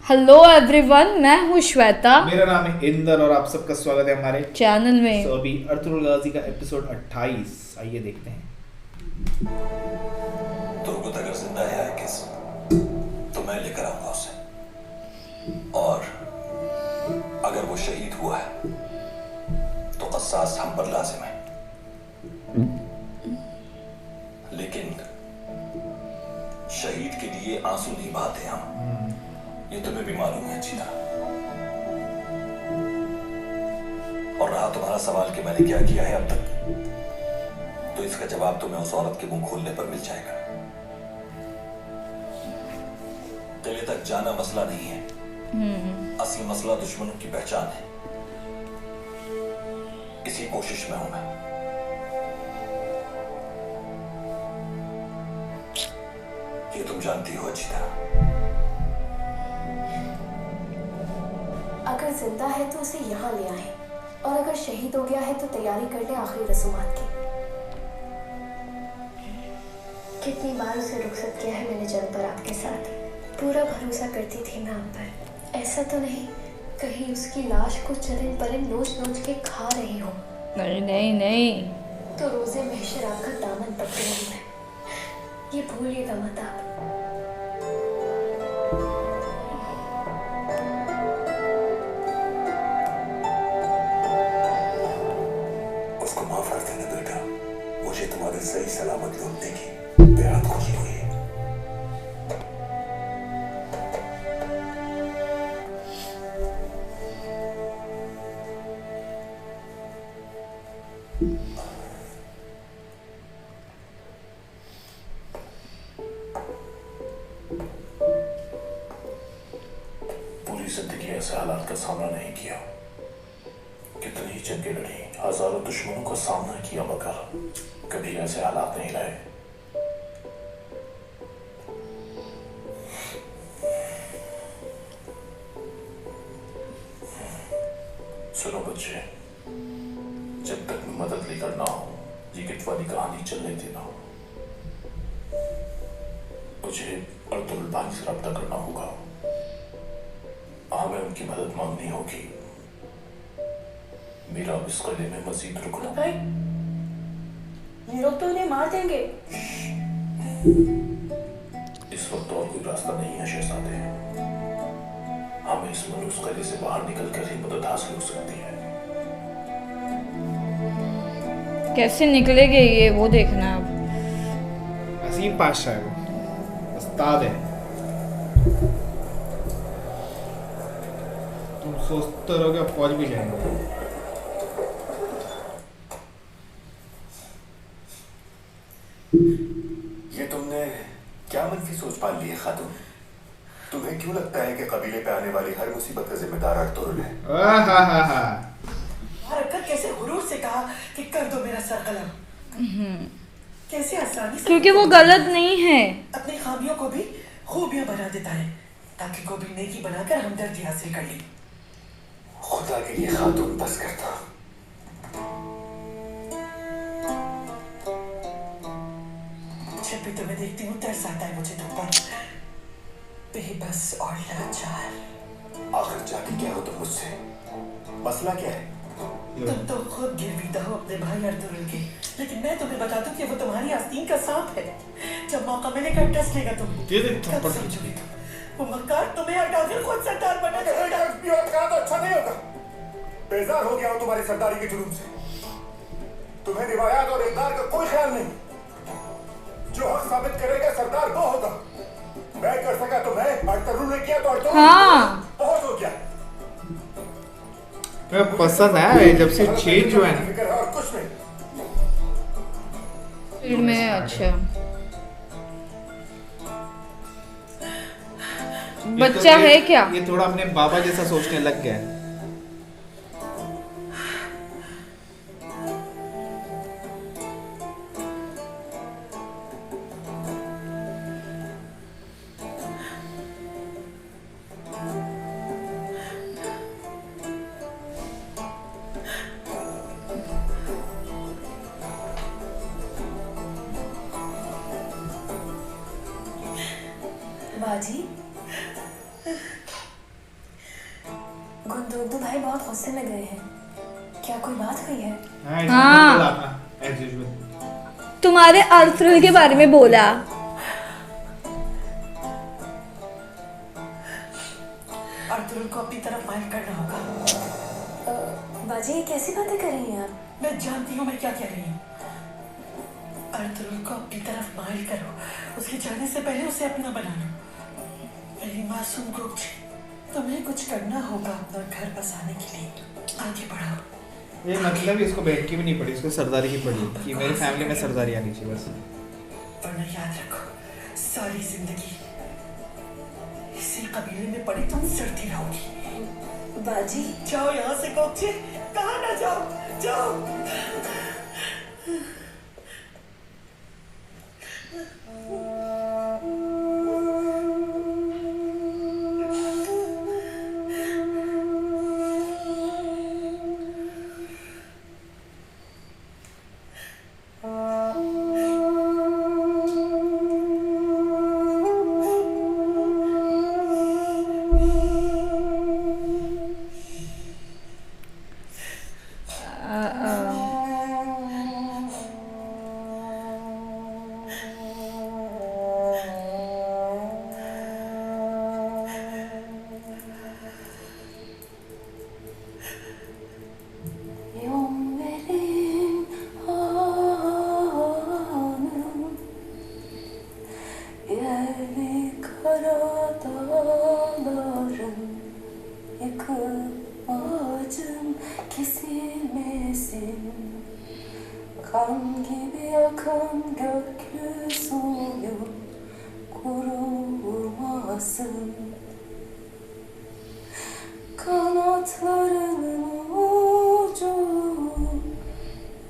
Hello everyone, मैं हूँ श्वेता। मेरा नाम है इंदर और आप सबका स्वागत है हमारे चैनल में। तो अभी अर्तुगरुल गाजी का एपिसोड 28 आइए देखते हैं। तुर्गुत अगर जिंदा है किस तो मैं लेकर आऊंगा उसे, और अगर वो शहीद हुआ है तो कसास हम पर लाजिम है। लेकिन शहीद के लिए आंसू नहीं बहाते हम, ये तुम्हें भी मालूम है अच्छी तरह। और रहा तुम्हारा सवाल कि मैंने क्या किया है अब तक, तो इसका जवाब तुम्हें उस औरत के मुंह खोलने पर मिल जाएगा। किले तक जाना मसला नहीं है, असली मसला दुश्मनों की पहचान है। इसी कोशिश में हूं मैं। ये तुम जानती हो अच्छी तरह। अगर जिंदा है तो उसे यहाँ ले आए, और अगर शहीद हो गया है तो तैयारी कर ले आखिरी रसूमात की। कितनी बार उसे रुखसत किया है मैंने जंग पर आपके साथ। पूरा भरोसा करती थी मैं आप पर। ऐसा तो नहीं कहीं उसकी लाश को चरिन परिन नोच नोच के खा रही हो। नहीं नहीं नहीं, तो रोजे महशर आपका दामन पकड़ रही मैं। ये भूलिएगा मत आप। उसको माफ कर देना बेटा, मुझे तुम्हारे सही सलामत लौटने की बेहद खुशी हुई है। पूरी जिंदगी ऐसे हालात का सामना नहीं किया। कितनी ही जंगें लड़ी, हजारों दुश्मनों का सामना किया, मगर कभी ऐसे हालात नहीं रहे। सुनो बच्चे, जब तक मैं मदद लेकर ना हो ये गिट वाली कहानी चलने देना। मुझे अर्तुगरुल भाई से रब्ता करना होगा। हमें उनकी मदद मांगनी होगी। मेरा अब इस किले में मजीद रुकना। भाई ये लोग तो इन्हें मार देंगे। इस वक्त और कोई रास्ता नहीं है शहजादे। हमें इस मनुष्य किले से बाहर निकलकर ही मदद हासिल हो सकती है। कैसे निकलेगे ये वो देखना है अब। असीम पाशा है, वो उस्ताद है। तुम सोचते रहोगे अब पहुंच भी जाएंगे। ये तुमने क्या मनफी सोच पाल ली है खातून? तुम्हें क्यों लगता है कि कबीले पे आने वाली हर मुसीबत का जिम्मेदार अर्तुगरुल है? आहा, रखकर कैसे गुरूर से कहा कि कर दो मेरा सर कलम। कैसे आसानी से, क्योंकि वो गलत नहीं है। अपनी खामियों को भी खूबियां बना देता है ताकि को भी नेकी बनाकर हमदर्दी हासिल कर ली। खुदा के लिए खातून बस करता। जब भी तुम्हें देखती हूँ तरस आता है मुझे तुम पर, बेबस और लाचार। आखिर चाहती क्या हो तुम मुझसे? मसला क्या है? तुम तो खुद गिरवीता हो अपने भाई अर्तुगरुल के, लेकिन मैं तुम्हें बता दूं कि वो तुम्हारी आस्तीन का सांप है। जब मौका मिलेगा डस लेगा तुम। कब समझोगे तुम? वो मक्कार तुम्हें हटाकर खुद सरदार बना देगा। तो अच्छा नहीं होगा। बेजार हो गया हूं तुम्हारी सरदारी के जुनून से। तुम्हें रिवायात और इकरार का कोई ख्याल नहीं। जो हक साबित करेगा सरदार वो होगा। मैं कर सका तो मैं, अर्तुगरुल ने किया तो अर्तुगरुल। हाँ। बहुत हो गया। मैं पसंद है जब से चेंज हुआ है ना फिक्र है और कुछ नहीं। फील्ड में। अच्छा बच्चा है क्या? ये थोड़ा अपने बाबा जैसा सोचने लग गया है। बाजी गुंदुगदू भाई बहुत गुस्से में गए हैं। क्या कोई बात हुई है? हाँ। As usual. तुम्हारे अर्थरुल के बारे में बोला। अर्तुल को अपनी तरफ माइल करना होगा। बाजी ये कैसी बातें कर रही हैं आप? मैं जानती हूँ मैं क्या कह रही हूँ। अर्तुल को अपनी तरफ माइल करो। उसके जाने से पहले उसे अपना बना लो। मेरी मासूम गोपची, तुम्हें कुछ करना होगा अपना घर बसाने के लिए। आगे बढ़ो। ये मतलब ही इसको बैठ की भी नहीं पड़ी, इसको सरदारी की पड़ी कि मेरी फैमिली में सरदारी आनी चाहिए बस। वरना याद रखो, सारी जिंदगी इसी कबीले में पड़ी तुम सड़ती रहोगी। बाजी जाओ यहाँ से गोपची, कहाँ ना जाओ, जाओ। Kan gibi akan göklü suyu kurumasın. Kanatlarının ucu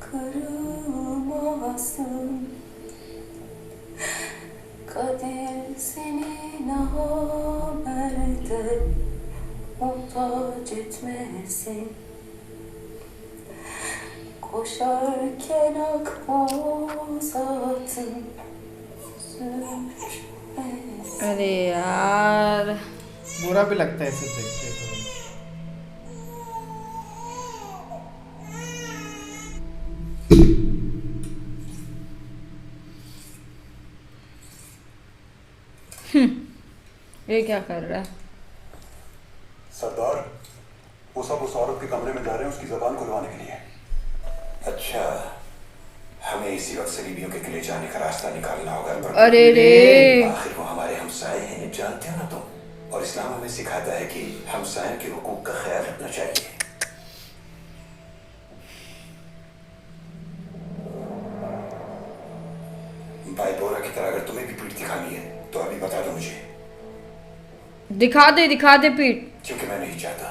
kırılmasın. Kadir seni namerde muhtaç etmesin. Koşarken akboz atın sürmesin. अरे यार बुरा भी लगता है ऐसे देखते तो। ये क्या कर रहा है? सरदार, वो सब उस औरत के कमरे में जा रहे हैं उसकी जबान खुलवाने के लिए। अच्छा, हमें इसी वक्त सलीबियों के किले जाने का रास्ता निकालना होगा। अरे रे आखिर वो हमारे हमसाए हैं, जानते हो ना तुम। और इस्लाम हमें सिखाता है कि हमसायों के हुकूक का ख्याल रखना चाहिए। भाई बोरा की तरह अगर तुम्हें भी पीठ दिखानी है तो अभी बता दो मुझे। दिखा दे पीठ। क्योंकि मैं नहीं चाहता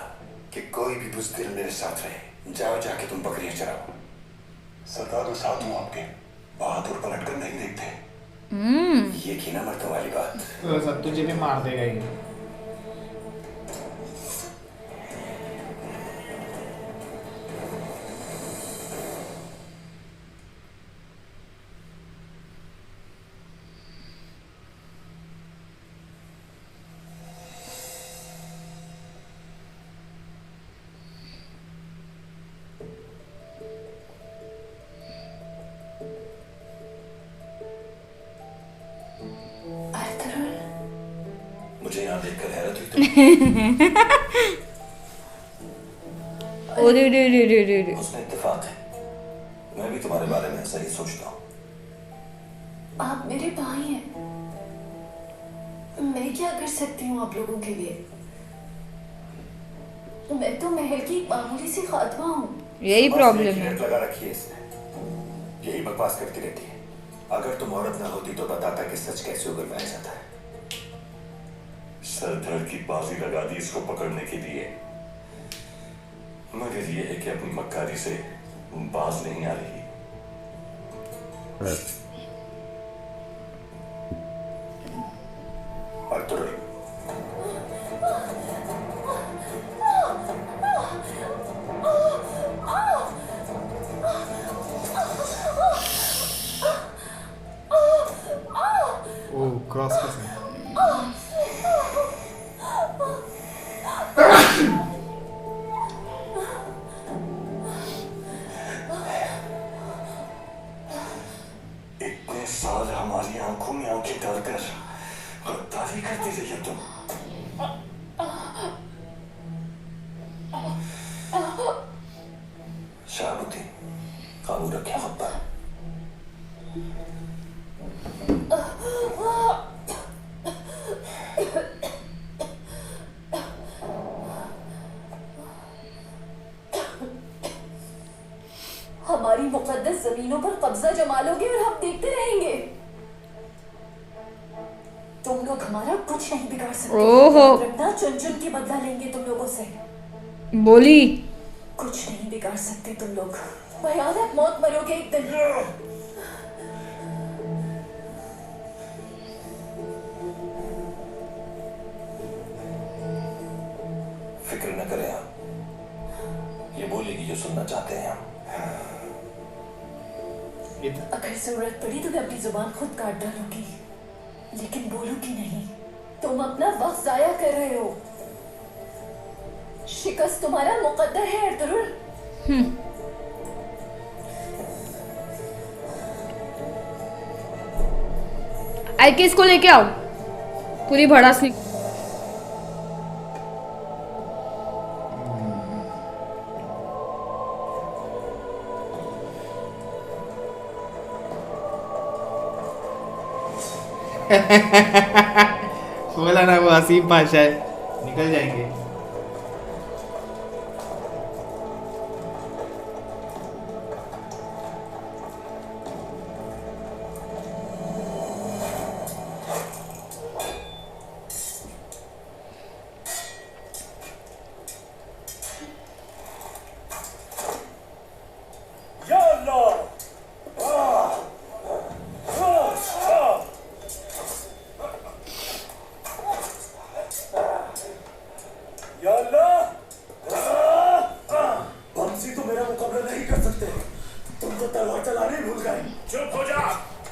कि कोई भी बुज़दिल मेरे साथ रहे। जाओ जाके तुम बकरियां चराओ। सरदार मैं साथ हूँ आपके, बहादुर पलट कर नहीं देखते। ये की ना मर्दों वाली बात। तो सब तुझे भी मार देगा ये। मुझे यहाँ देखकर हैरत हुई तुम। रे उसमें इत्तेफाक है, मैं भी तुम्हारे बारे में ऐसा ही सोचता हूँ। आप मेरे भाई हैं, मैं क्या कर सकती हूँ आप लोगों के लिए? मैं तो महल की एक मामूली सी खातमा हूँ। यही प्रॉब्लम है। लगा रखी है इसने, यही बकवास करती रहती है। अगर तुम औरत ना होती तो बताता कि सच कैसे उगलवाया जाता है। सरदार की बाजी लगा दी इसको पकड़ने के लिए, मगर ये है कि अपनी मक्कारी से बाज नहीं आ रही। अर्तुल, ओह क्रॉस कैसे? हमारी मुकद्दस जमीनों पर कब्जा जमा लोगे और हम देखते रहेंगे। तुम लोग हमारा कुछ नहीं बिगाड़ सकते। ओहो। रखना, चुन चुन के बदला लेंगे तुम लोगों से। बोली कुछ नहीं बिगाड़ सकते तुम लोग। भयानक मौत मरोगे एक दिन। फिक्र न करें आप, ये बोलेगी जो सुनना चाहते हैं हम। अगर जरूरत पड़ी तो मैं अपनी जुबान खुद काट डालूंगी, लेकिन बोलूंगी नहीं। तुम अपना वक्त जाया कर रहे हो। शिकस्त तुम्हारा मुकद्दर है अर्तुगरुल। आइके इसको लेके आओ, पूरी भड़ास निक बोला ना वो हसीब भाषा है, निकल जाएंगे। या अल्लाह, या अल्लाह, बंसी तो मेरा मुकाबला नहीं कर सकते। तुम तो तलवार चलाने भूल गए। चुप हो जा।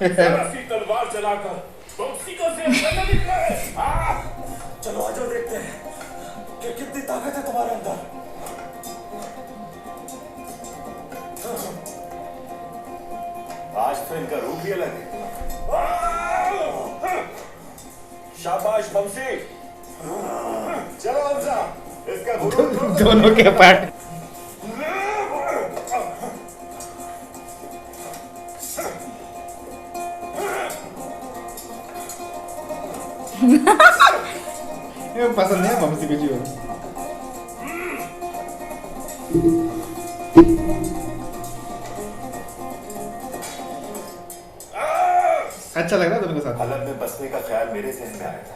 ऐसी तलवार चलाकर बंसी को से अंदर निकले। चलो आ जाओ, देखते हैं कि कितनी ताकत है तुम्हारे अंदर। आज तो इनका रूप ही अलग है। शाबाश बंसी, चलो हमजा, इसका दोनों के पार्ट। ये पसंद है बमसी को जीवन। अच्छा लग रहा है दोनों के साथ। हलब में बसने का ख्याल मेरे जहन में आया था।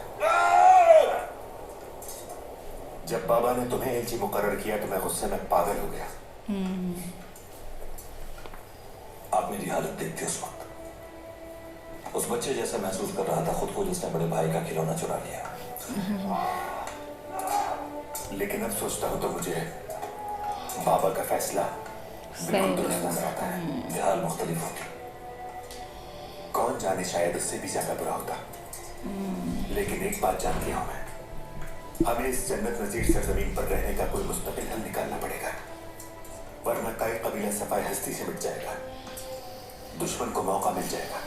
जब बाबा ने तुम्हें एलची मुकर्रर किया तो मैं गुस्से में पागल हो गया। आप मेरी हालत देखते उस वक्त, उस बच्चे जैसा महसूस कर रहा था खुद को जिसने बड़े भाई का खिलौना चुरा लिया। लेकिन अब सोचता हूँ तो मुझे बाबा का फैसला बिल्कुल दुरुस्त नजर आता है। ये हाल मुख्तलिफ होती, कौन जाने शायद उससे भी ज्यादा बुरा होता। लेकिन एक बात जान गया हूं मैं, हमें इस जन्नत नजीर सरजमीन पर रहने का कोई मुस्तकिल हल निकालना पड़ेगा, वरना कई कबीला सफाई हस्ती से मिट जाएगा, दुश्मन को मौका मिल जाएगा।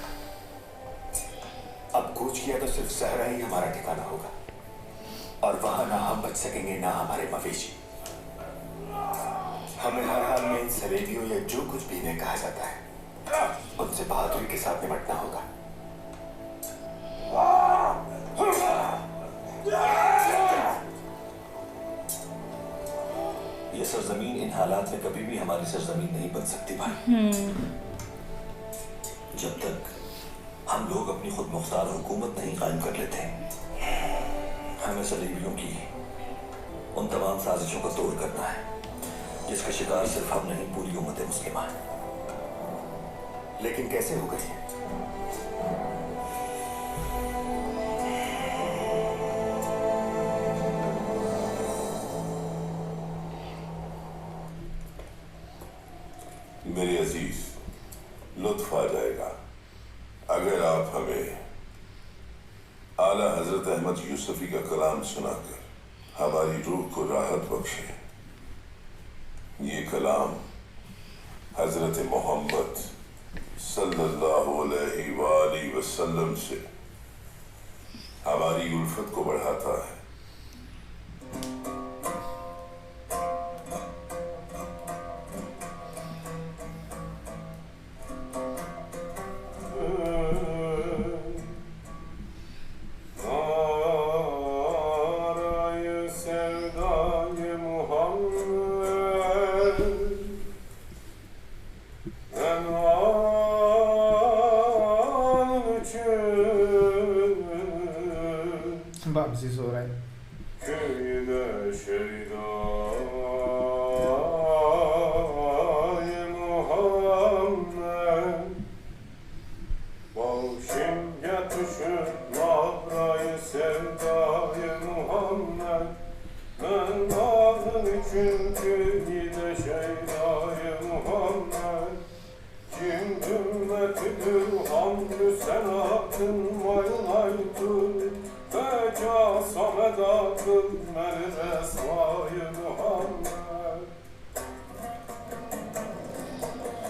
अब कूच किया तो सिर्फ सहरा ही हमारा ठिकाना होगा, और वहां ना हम बच सकेंगे ना हमारे मवेशी। हमें हर हाल में इन सलेबियों या जो कुछ भी इन्हें कहा जाता है उनसे बहादुरी के साथ निपटना होगा। ये सरजमीन इन हालात में कभी भी हमारी सरजमीन नहीं बन सकती भाई। जब तक हम लोग अपनी खुद मुख्तार हुकूमत नहीं कायम कर लेते, हमें सलीबियों की उन तमाम साजिशों का तोड़ करना है जिसका शिकार सिर्फ हम नहीं पूरी उम्मत मुस्लिमा है। लेकिन कैसे हो गई? मेरे अजीज, लुत्फ आ जाएगा अगर आप हमें आला हजरत अहमद यूसुफी का कलाम सुनाकर हमारी रूह को राहत बख्शे। ये कलाम हजरत मोहम्मद सल्लल्लाहु अलैहि वसल्लम से हमारी उल्फत को बढ़ाता है। şeydayı Muhammed Bağışım yetişir nahrayı sevdayı Muhammed Ben ağzın çünkü yine şeydayı Muhammed Kim ümmetidir hamdü senatın maylaydır Beca samedatın meni resvayı Muhammed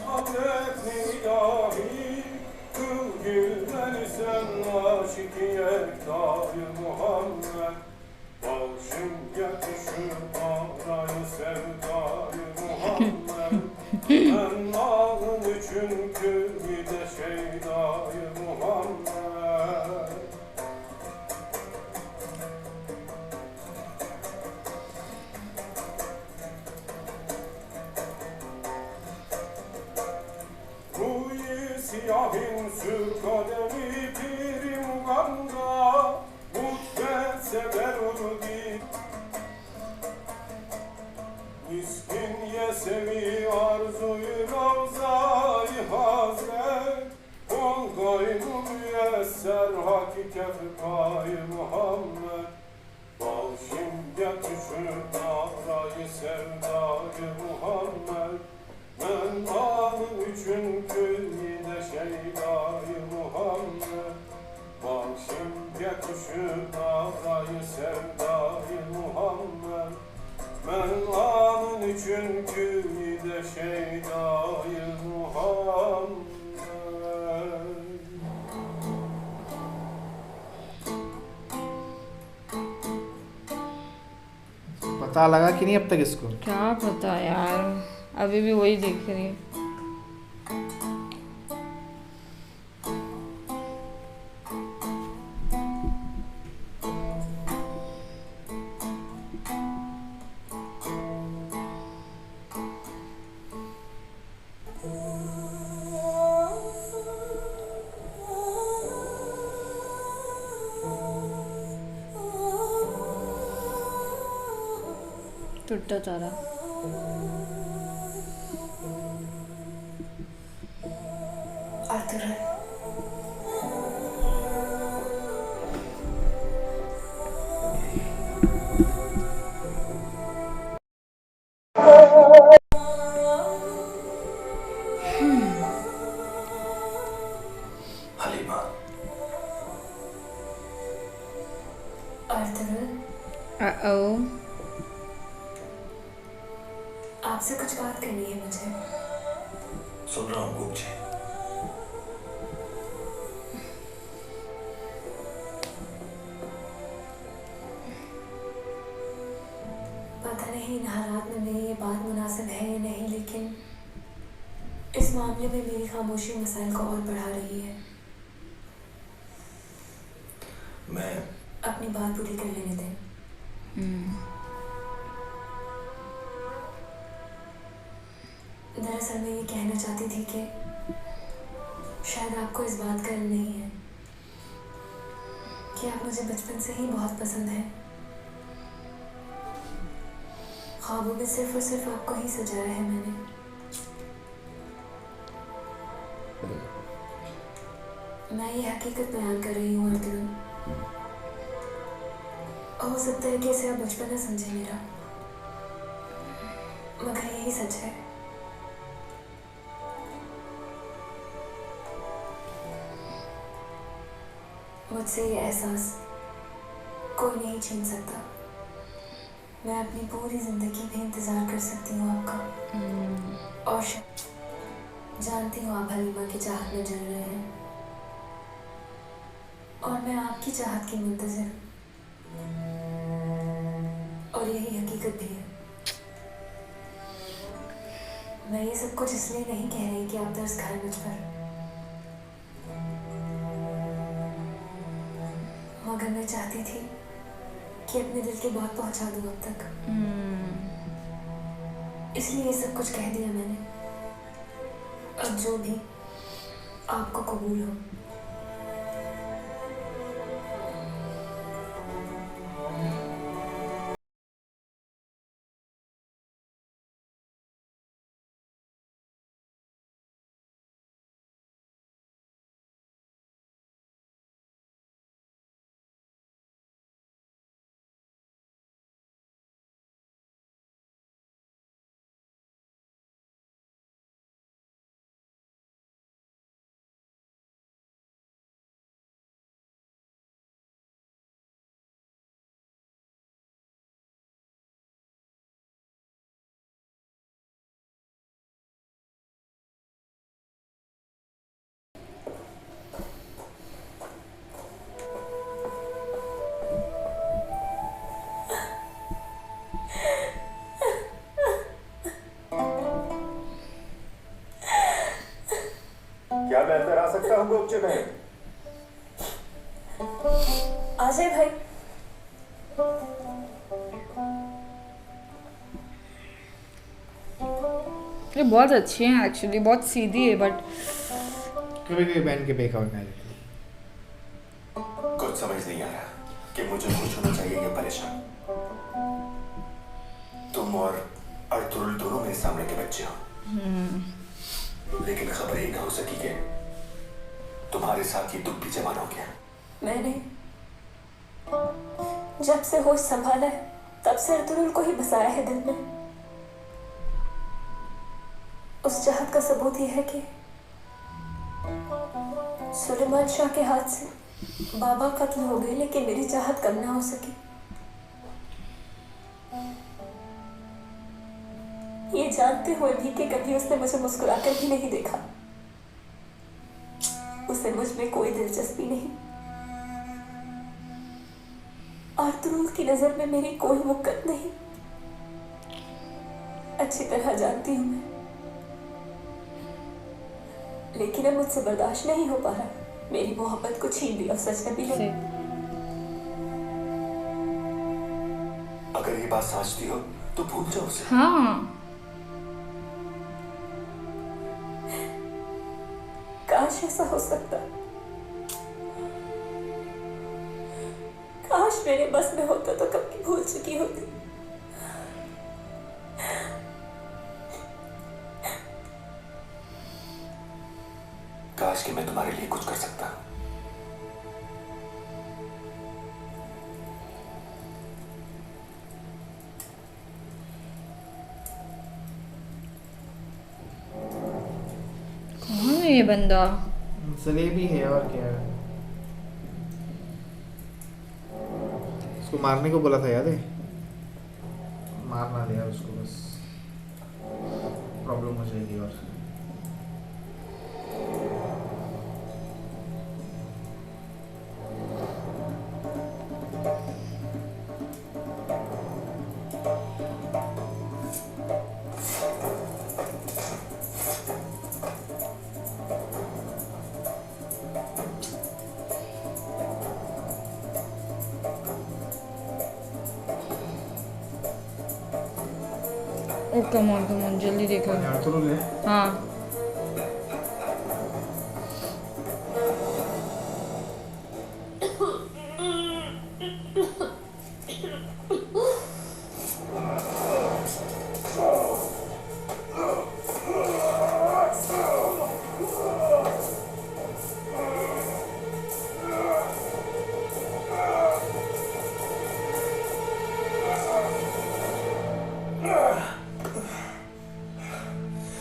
Hazreti ilahi kıl gülden sen aşık-ı yektayı Muhammed Bağışım yetişir ağrayı sevdayı Muhammed Ben ağın çünkü bir de şeydayı Muhammed Ruhi siyahın sür kademi piri muganda Mutbet sever urdi Miskin yesevi arzuyu ravzayı hazret Ol gaybu müyesser hakikat kayı Muhammed Balşim yetişir narayı sevdayı Muhammed Ben ağın üçün küllide şeydayı Muhammed Balşim yetişir narayı sevdayı Muhammed Ben ağın üçün küllide şeydayı Muhammed पता लगा कि नहीं अब तक इसको? क्या पता यार, अभी भी वही देख रही है। टूटा तारा आर्तुर हलीमा आर्तुर Uh-oh. आपसे कुछ बात करनी है मुझे। सुन रहा हूँ गुप्त जी पता नहीं इन हालात में मेरी ये बात मुनासिब है या नहीं, लेकिन इस मामले में मेरी खामोशी मसाइल को और बढ़ा रही है। मैं अपनी बात पूरी कर लेने दें। दरअसल मैं ये कहना चाहती थी कि शायद आपको इस बात का इल्म नहीं है कि आप मुझे बचपन से ही बहुत पसंद हैं। ख्वाबों में सिर्फ और सिर्फ आपको ही सजाया है मैंने। मैं ये हकीकत बयान कर रही हूँ अर्जुन। हो सकता है कि इसे आप बचपना समझे मेरा, मगर यही सच है। मुझसे ये एहसास कोई नहीं छीन सकता। मैं अपनी पूरी जिंदगी में इंतजार कर सकती हूँ आपका, और जानती हूँ आप हलीमा की चाहत में जल रहे हैं, और मैं आपकी चाहत की मुंतज़िर, और यही हकीकत भी है। मैं ये सब कुछ इसलिए नहीं कह रही कि आप तरस खाएं मुझ पर, मगर मैं चाहती थी कि अपने दिल की बात पहुंचा दूं अब तक, इसलिए ये सब कुछ कह दिया मैंने। अब जो भी आपको कबूल हो। ये बहुत अच्छी है एक्चुअली, बहुत सीधी है बट कभी कभी बहन के बेका होना है। कुछ समझ नहीं आ रहा कि मुझे खुश होना चाहिए या परेशान। तुम और अर्तुरुल दोनों मेरे सामने के बच्चे हो, लेकिन खबर ये हो सकी कि तुम्हारे साथ ये दुख भी जवान हो गया। मैंने जब से होश संभाला है तब से अर्तुरुल को ही बसाया है दिल में। उस चाहत का सबूत यह है कि सुलेमान शाह के हाथ से बाबा कत्ल हो गए, लेकिन मेरी चाहत कम ना हो सकी। ये जानते हुए भी कि कभी उसने मुझे मुस्कुराकर भी नहीं देखा। उसे मुझ में कोई दिलचस्पी नहीं। अर्तुरुल की नजर में मेरी कोई वक़्त नहीं। अच्छी तरह जानती हूं मैं, लेकिन अब मुझसे बर्दाश्त नहीं हो पा रहा। मेरी मोहब्बत को छीन लिया उस अजनबी ने। अगर ये बात समझती हो तो भूल जाओ उसे। हाँ काश ऐसा हो सकता। काश मेरे बस में होता तो कब की भूल चुकी होती। काश कि मैं तुम्हारे लिए कुछ कर सकता। कौन है ये बंदा? जलेबी है और क्या है। उसको मारने को बोला था, याद है? मारना दिया उसको, बस प्रॉब्लम हो जाएगी। और ओ कम ऑन जल्दी देखो। अर्तुरुल है। हाँ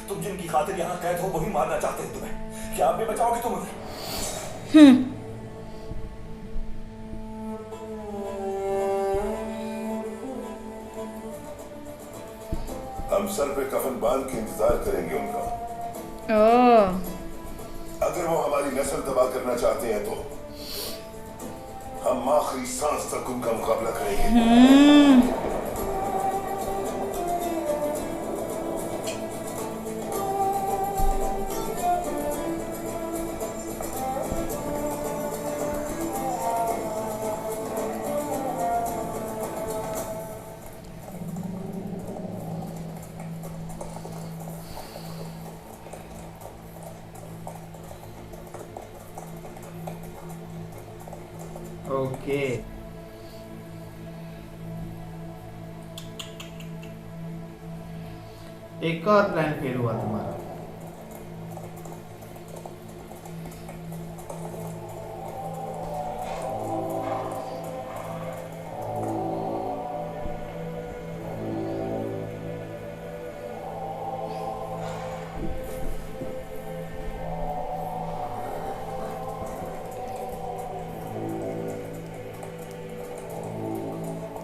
तुम जिनकी खातिर यहाँ कैद हो वही मारना चाहते हैं तुम्हें। क्या आप भी बचाओगे तुम उन्हें? हम सर पे कफन बांध के इंतजार करेंगे उनका। ओह अगर वो हमारी नस्ल तबाह करना चाहते हैं तो हम आखिरी सांस तक उनका मुकाबला करेंगे। ओके एक और प्लान फेल हुआ तुम्हारा।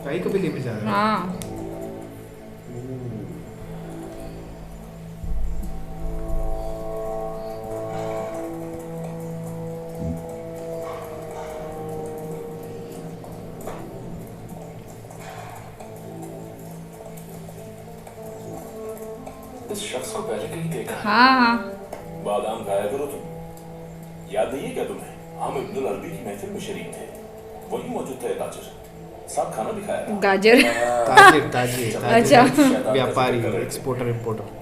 चाय को भी लेके जा रहे हो? हाँ इस शख्स को पहले कहीं देखा है। हाँ बादाम खाया करो तुम। याद नहीं है क्या तुम्हें? हम इब्नुल अरबी की महफिल में शरीक थे। वही मौजूद थे गाजर, साथ खाना भी खाया था। गाजर ताजिर ताजिर अच्छा। व्यापारी, एक्सपोर्टर इंपोर्टर।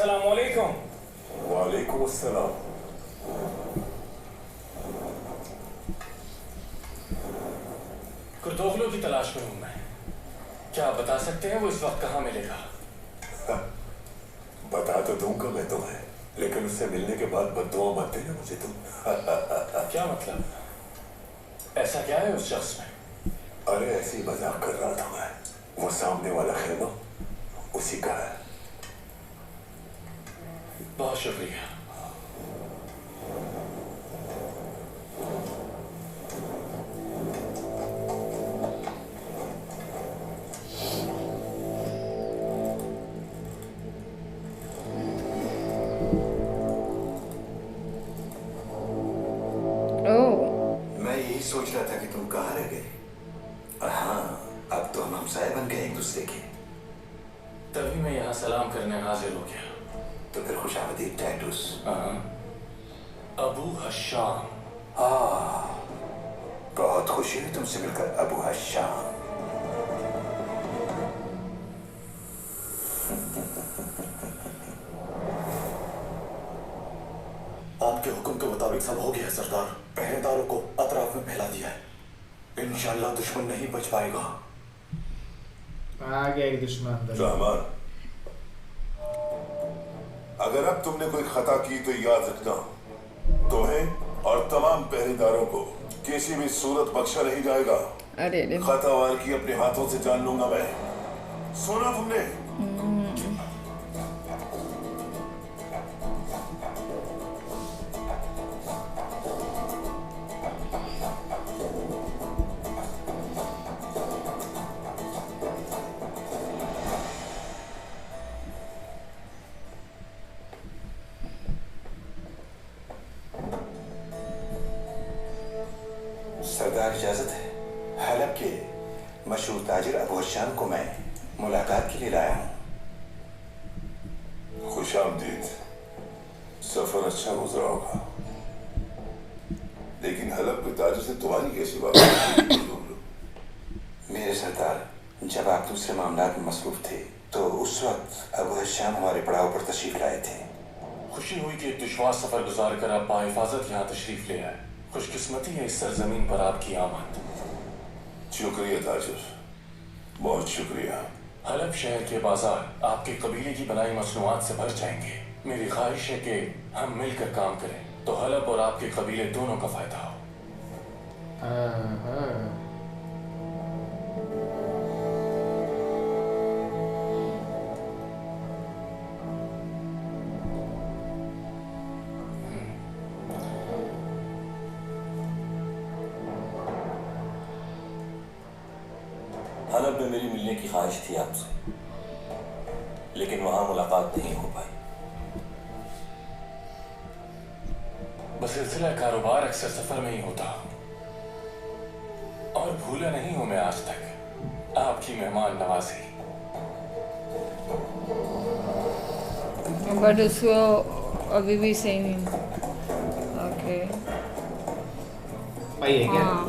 अस्सलाम वालेकुम। वालेकुम अस्सलाम। कुर्तोगलों की तलाश में हूं मैं। क्या आप बता सकते हैं वो इस वक्त कहाँ मिलेगा? बता तो दूंगा मैं तुम्हें, लेकिन उससे मिलने के बाद बद्दुआ मत देना मुझे तुम। क्या मतलब? ऐसा क्या है उस शख्स में? अरे ऐसे ही मजाक कर रहा था मैं। वो सामने वाला खेमा उसी का है। बहुत शुक्रिया। मैं यही सोच रहा था कि तुम कहाँ रह गए। हाँ, अब तो हम हमसाए बन गए एक दूसरे के। तभी मैं यहाँ सलाम करने हाजिर हो गया। तो फिर खुशामदीद टैटूस। अबू हशाम। हाँ, बहुत खुशी हुई तुमसे मिलकर अबू हशाम। आपके हुक्म के मुताबिक सब हो गया सरदार। पहरेदारों को अतराफ में फैला दिया है। इंशाअल्लाह दुश्मन नहीं बच पाएगा। आ गया एक दुश्मन। रहमान, अगर अब तुमने कोई खता की तो याद रखना, तुम्हें और तमाम पहरेदारों को किसी भी सूरत बख्शा नहीं जाएगा। अरे खता वार की अपने हाथों से जान लूंगा मैं। सुना तुमने? सरदार इजाजत है। हलब के मशहूर ताजिर अबू हशाम को मैं मुलाकात के लिए लाया हूँ। खुशामदीद। सफर अच्छा गुजरा होगा, लेकिन हलब के ताजिर से तुम्हारी कैसी बात? मेरे सरदार, जब आप दूसरे मामलात में मसरूफ थे तो उस वक्त अबू हशाम हमारे पड़ाव पर तशरीफ लाए थे। खुशी हुई कि एक दुश्वार सफर गुजार कर आप बाहिफाजत यहाँ तशरीफ ले आए। खुशकिस्मती है इस सरजमीन पर आपकी आमद। शुक्रिया ताजिर, बहुत शुक्रिया। हलब शहर के बाजार आपके कबीले की बनाई मसनूआत से भर जाएंगे। मेरी ख्वाहिश है कि हम मिलकर काम करें तो हलब और आपके कबीले दोनों का फायदा हो। हलब में मेरी मिलने की ख्वाहिश थी आपसे, लेकिन वहां मुलाकात नहीं हो पाई। बसिलसिला कारोबार अक्सर सफर में ही होता और भूला नहीं हूं मैं आज तक आपकी मेहमान नवाजी। बट उसको अभी भी सही नहीं। ओके भाई है क्या? हाँ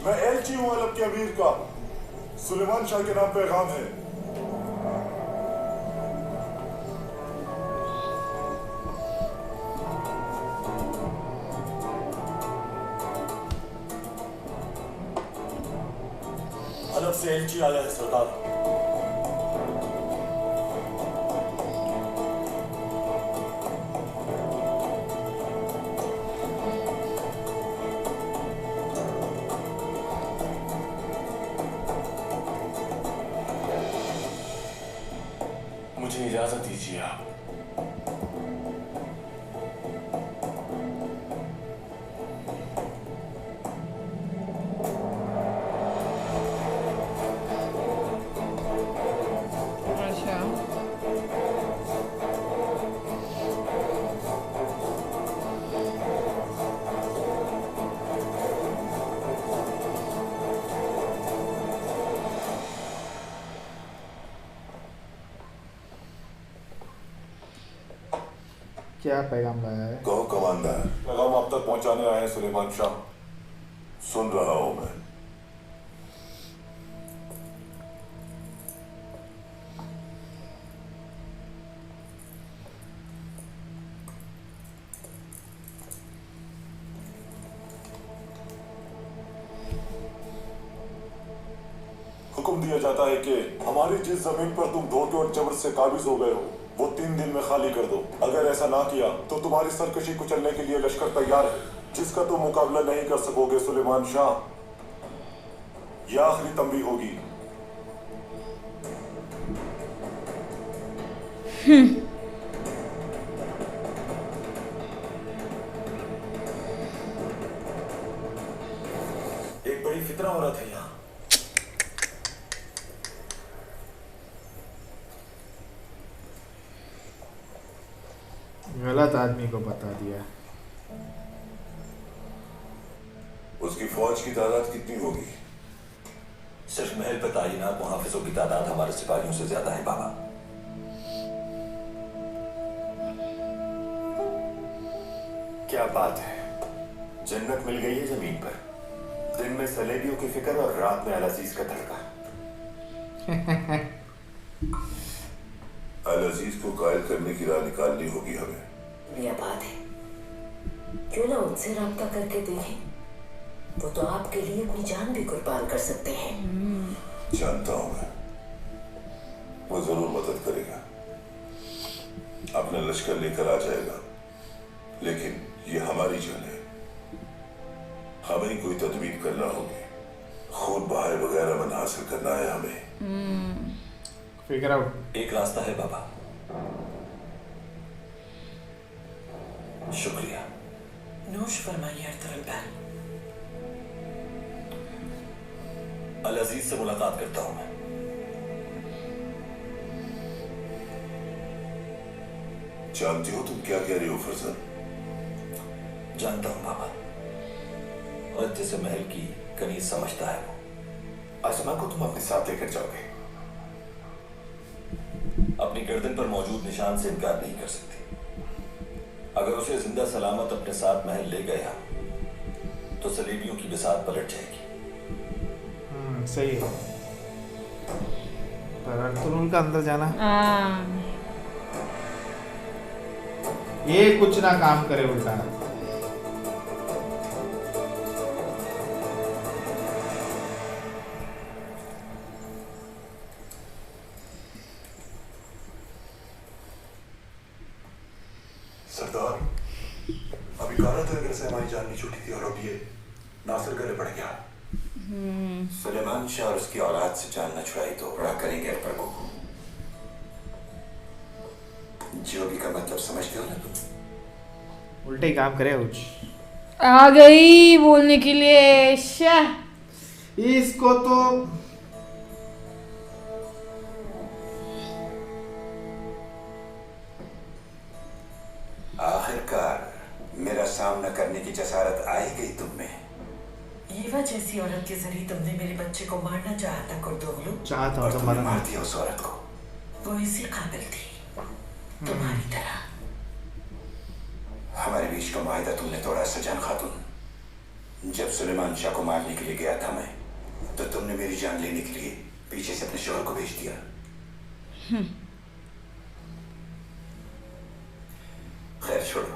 मैं एलची हूँ हलब के अमीर का। सुलेमान शाह के नाम पैगाम है। हलब से एलची आया है सरदार। मुझे इजाजत दीजिए आप। अच्छा क्या पैगाम लाया है? कहो कमांडर, पैगाम आप तक पहुंचाने आए हैं सुलेमान शाह। सुन रहा हूं मैं। हुक्म दिया जाता है कि हमारी जिस जमीन पर तुम धोखे और जबर से काबिज हो गए हो वो 3 दिन में खाली कर दो। अगर ऐसा ना किया तो तुम्हारी सरकशी कुचलने के लिए लश्कर तैयार है, जिसका तुम मुकाबला नहीं कर सकोगे सुलेमान शाह। यह आखिरी तंबी होगी। एक बड़ी फितना हो रहा था यहाँ। गलत आदमी को बता दिया। उसकी फौज की तादाद कितनी होगी? सिर्फ महल पर तैनात मुहाफिजों की तादाद हमारे सिपाहियों से ज्यादा है बाबा। क्या बात है, जन्नत मिल गई है जमीन पर। दिन में सलेबियों की फिक्र और रात में अल-अजीज का तड़का। अल-अजीज को कायल करने की राह निकालनी होगी हमें। यह बात है, क्यों ना उनसे राब्ता करके देखें। वो तो आपके लिए अपनी जान भी कुर्बान कर सकते हैं। जानता हूं मैं, वो जरूर मदद करेगा, अपना लश्कर लेकर आ जाएगा। लेकिन ये हमारी जान है, हमें ही कोई तदबीर करना होगी। खून बहाए वगैरह मन हासिल करना है हमें। Figure out. एक रास्ता है बाबा। शुक्रिया। नोश फरमाइए अर्तुगरुल बैल। अल-अजीज से मुलाकात करता हूं मैं। जानती हो तुम क्या कह रही हो फरजन? जानता हूं बाबा, और जैसे महल की कनीज समझता है वो। असमा को तुम अपने साथ लेकर जाओगे? अपनी गर्दन पर मौजूद निशान से इनकार नहीं कर सकती। अगर उसे जिंदा सलामत अपने साथ महल ले गया तो सलीबियों की बिसात पलट जाएगी। सही है, पर अर्तुगरुल का अंदर जाना ये कुछ ना काम करे उल्टा। सरदार, अभी कारा तरह से हमारी जान नहीं छूटी थी और अब ये नासिर गले पड़ गया। सुलेमान शाह और उसकी औलाद से जान न छुड़ाई तो बड़ा करेंगे अकबर को। जो भी का मतलब समझते हो ना तुम? उल्टे ही काम करे कुछ। आ गई बोलने के लिए। इसको तो आखिरकार मेरा सामना करने की जसारत आई गई तुम में। ईवा जैसी औरत के जरिए तुमने मेरे बच्चे को मारना चाहा था कुर्दोगलू। चाहता और तो तुमने मरना। मार दिया उस औरत को। वो इसी काबिल थी तुम्हारी तरह। हमारे बीच का माहिदा तुमने तोड़ा सजान खातून। जब सुलेमान शाह को मारने के लिए गया था मैं, तो तुमने मेरी जान लेने के लिए पीछे से अपने शोहर को भेज दिया। खैर छोड़ो,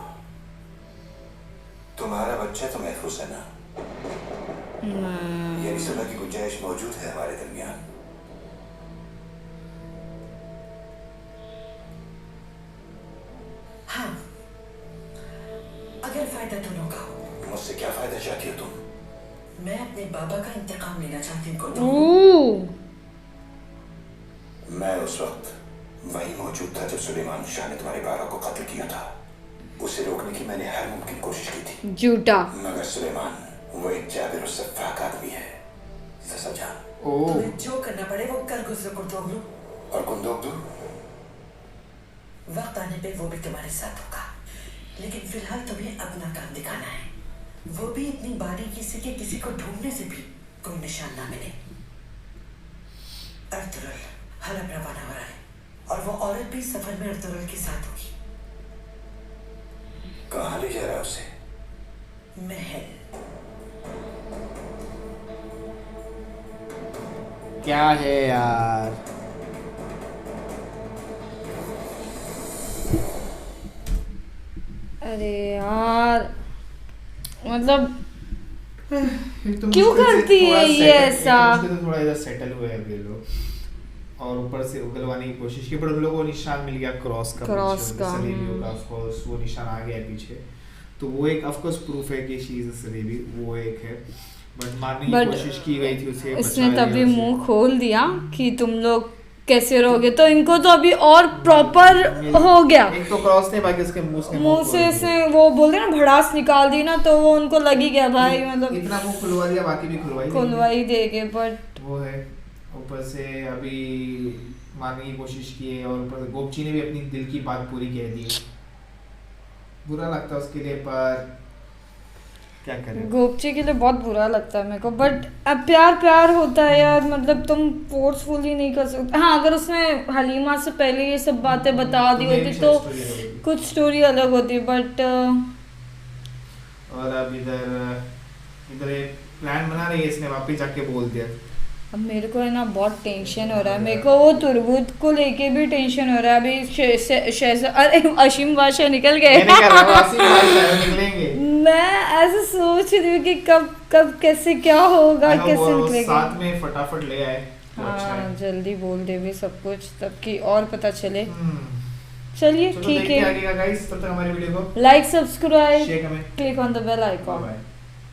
तुम्हारा बच्चा तो महफूज है ना? यानी सुलह की गुंजाइश मौजूद है हमारे दरमियान। हाँ, अगर फायदा दोनों का हो। मुझसे क्या फायदा चाहती हो तुम? मैं अपने बाबा का इंतकाम लेना चाहती हूँ कुर्दोगलू। मैं उस वक्त वही मौजूद था जब सुलेमान शाह ने तुम्हारे बाबा को कत्ल किया था। उसे रोकने की मैंने हर मुमकिन कोशिश की थी। झूठा। मगर सुलेमान वो एक जाबिर और सफाक आदमी है। सजा तुम्हें जो करना पड़े वो कर गुजरो कुर्दोगलू। और कुंदोगलू? वक्त आने पे वो भी तुम्हारे साथ होगा, लेकिन फिलहाल तुम्हें अपना काम दिखाना है। वो भी इतनी बारीकी से कि किसी को ढूंढने से भी कोई निशान ना मिले। अर्तुगरुल हलब रवाना हो रहा है और वो औरत भी सफर में अर्तुगरुल के साथ होगी। कहाँ ले जा रहा है उसे? महल। क्या है यार, अरे यार मतलब तो क्यों मुश्किल से करती थोड़ा है ये settle- ऐसा? मुश्किल से थोड़ा इधर सेटल हुए हैं ये लोग, और ऊपर से उगलवाने की कोशिश की, पर उन लोगों को निशान मिल गया क्रॉस का, क्रॉस का, सलेबियो का, ऑफ कोर्स वो निशान आ गया पीछे, तो वो एक ऑफ कोर्स प्रूफ है कि शी इज अ सलेबी, वो एक है। बट मारने की But कोशिश की गई थी उसे, उसने बचा तभी लिया उसे। मुंह खोल दिया कि तुम लोग कैसे रहोगे, तो इनको तो अभी और प्रॉपर हो गया। एक तो क्रॉस ने, बाकी उसके मुंह से इसने वो बोलते ना भड़ास निकाल दी ना, तो वो उनको लगी गया भाई, मतलब इतना मुंह खुलवा दिया, बाकी भी खुलवा ही देंगे। बट वो है ऊपर से अभी मारने की कोशिश की है, और ऊपर से गोपची ने भी अपनी दिल की बात पूरी कह दी। बुरा लगता है उसके लिए, पर क्या करें, गोपची के लिए बहुत बुरा लगता है मेरे को। बट अब प्यार होता है यार, मतलब तुम फोर्सफुली नहीं कर सकते। हाँ, अगर उसने हलीमा से पहले ये सब बातें बता दी होती तो कुछ स्टोरी अलग होती, बट और अब इधर एक प्लान बना रही है, इसने वापस जाके बोल दिया। अब मेरे को है ना बहुत टेंशन हो रहा है, मेरे को वो तुरबुत को लेके भी टेंशन हो रहा है। अभी अरे अशीम बादशाह निकल गए। निकलेंगे, मैं ऐसे सोच रही हूँ कि कब कैसे क्या होगा, कैसे निकलेगा। साथ में फटाफट ले आए तो हाँ, अच्छा है। जल्दी बोल दे भी सब कुछ, तब की और पता चले। चलिए ठीक है, आगे का गाइस, तब तक हमारी वीडियो को like, subscribe, share, comment, click on the bell icon. Bye.